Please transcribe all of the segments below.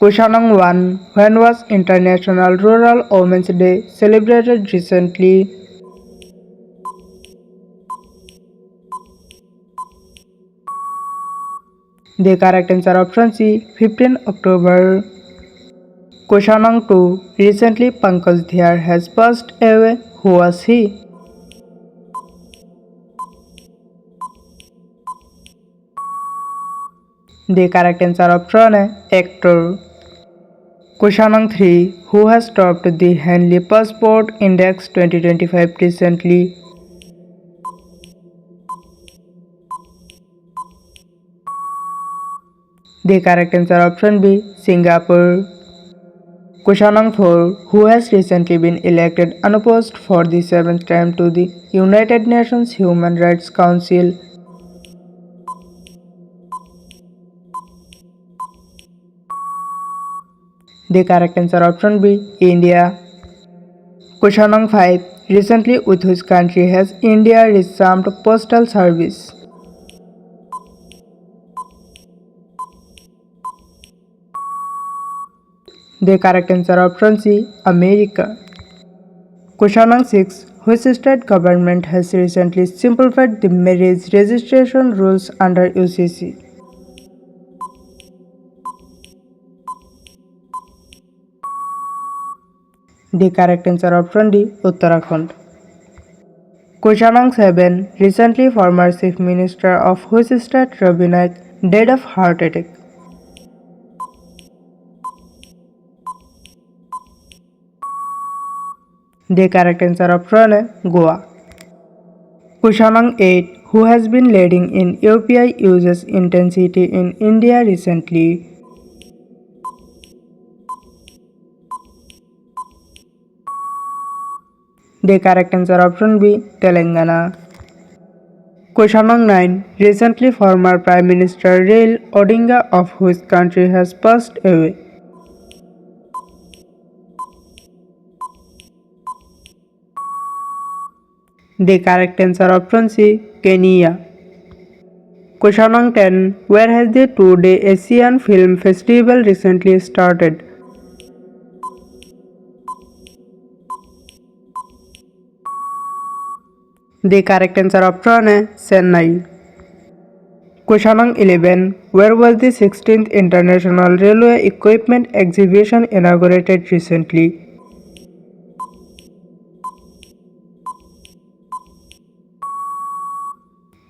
Question 1. When was International Rural Women's Day celebrated recently? The correct answer option C. 15 October. Question 2. Recently Pankaj Dhiar has passed away. Who was he? The correct answer option A. Actor. Question 3. Who has topped the Henley Passport Index 2025 recently? The correct answer option B. Singapore. Question 4. Who has recently been elected unopposed for the 7th time to the United Nations Human Rights Council? The correct answer option B. India. Question 5. Recently with which country has India resumed postal service? The correct answer option C. America. Question 6. Which state government has recently simplified the marriage registration rules under UCC? The correct answer option D. Uttarakhand. Question 7. Recently former Chief Minister of which state Ravi Naik died of heart attack? The correct answer option A. Goa. Question 8. Who has been leading in UPI usage intensity in India recently? The correct answer option B. Telangana. Question 9. Recently former Prime Minister Raila Odinga of which country has passed away? The correct answer option C. Kenya. Question 10. Where has the 2-day Asian Film Festival recently started? The correct answer option A. Chennai. Question 11. Where was the 16th International Railway Equipment Exhibition inaugurated recently?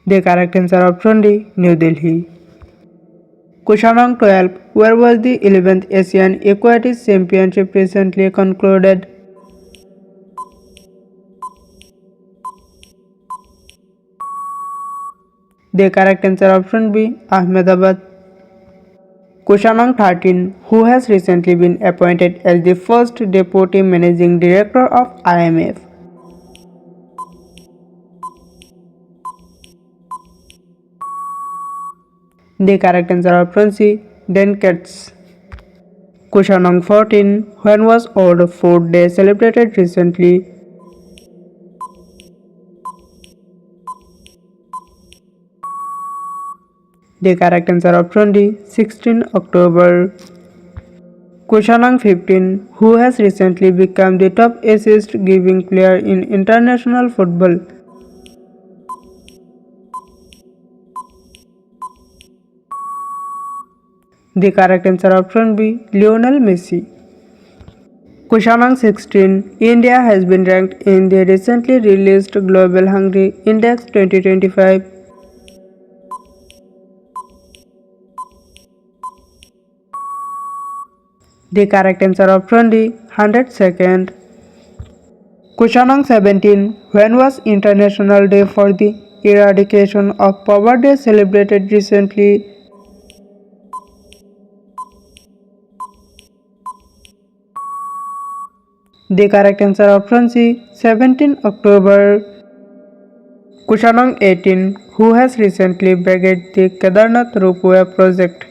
The correct answer option D. New Delhi. Question 12. Where was the 11th Asian Aquatics Championship recently concluded? The correct answer option B. Ahmedabad. Question 13. Who has recently been appointed as the first Deputy Managing Director of IMF? The correct answer option C. Dan Katz. Question 14. When was World Food Day celebrated recently? The correct answer option D. 16 October. Question 15. Who has recently become the top assist giving player in international football? The correct answer option B. Lionel Messi. Question 16. India has been ranked in the recently released Global Hungry Index 2025. The correct answer option D. 102nd. Question 17. When was International Day for the Eradication of Poverty celebrated recently? The correct answer option C. 17 October. Question 18. Who has recently bagged the Kedarnath Ropeway project?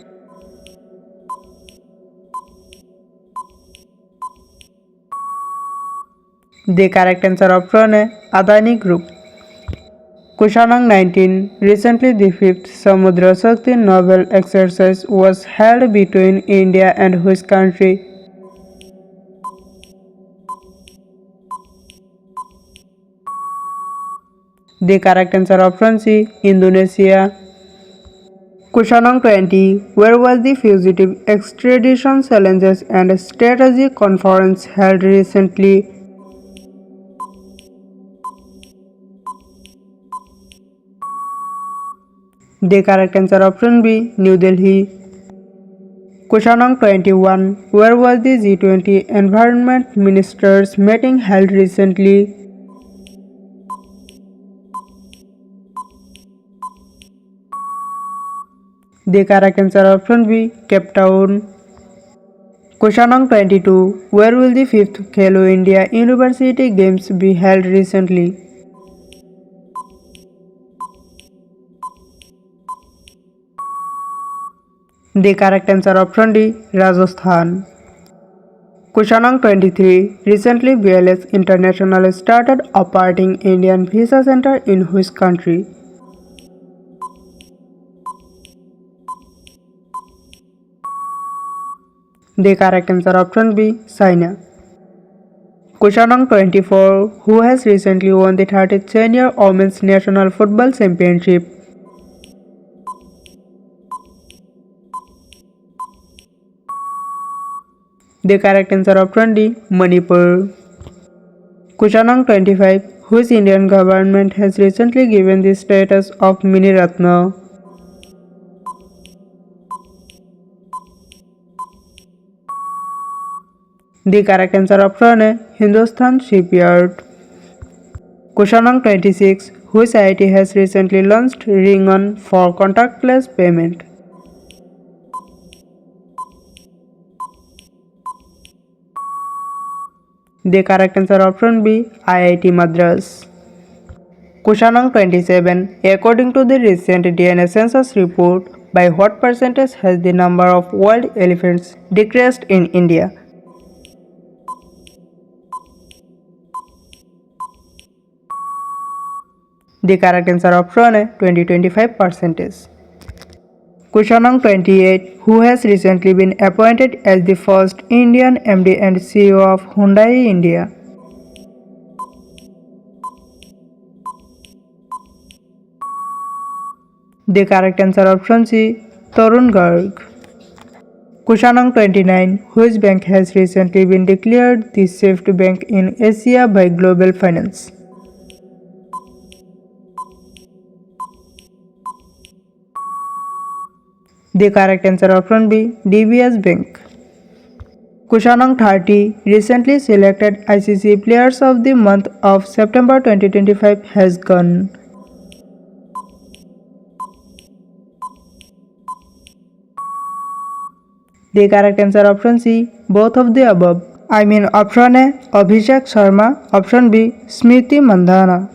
The correct answer option A. Adani Group. Kushanang 19. Recently, the fifth Samudra Shakti naval exercise was held between India and which country? The correct answer option C. Indonesia. Question 20. Where was the Fugitive Extradition Challenges and Strategy Conference held recently? The correct answer option B. New Delhi. Question 21. Where was the G20 Environment Ministers meeting held recently? The correct answer option B. Cape Town. Question 22. Where will the 5th Khelo India University Games be held recently? The correct answer option D. Rajasthan. Question 23. Recently, BLS International started operating Indian Visa Center in which country? The correct answer option B. China. Question 24. Who has recently won the 30th Senior Women's National Football Championship? The correct answer option D. Manipur. Question 25. Which Indian government has recently given the status of Mini Ratna? The correct answer option A. Hindustan Shipyard. Question 26. Which IIT has recently launched Ring On for contactless payment? The correct answer option B. IIT Madras. Question 27. According to the recent DNA census report, by what percentage has the number of wild elephants decreased in India? The correct answer option A. 20-25%. Question 28. Who has recently been appointed as the first Indian MD and CEO of Hyundai India? The correct answer option C. Tarun Garg. Question 29. Which bank has recently been declared the safest bank in Asia by Global Finance? The correct answer option B. DBS Bank. Question 30. Recently selected ICC Players of the Month of September 2025 has gone. The correct answer option C. Both of the above. I mean option A. Abhishek Sharma. Option B. Smriti Mandhana.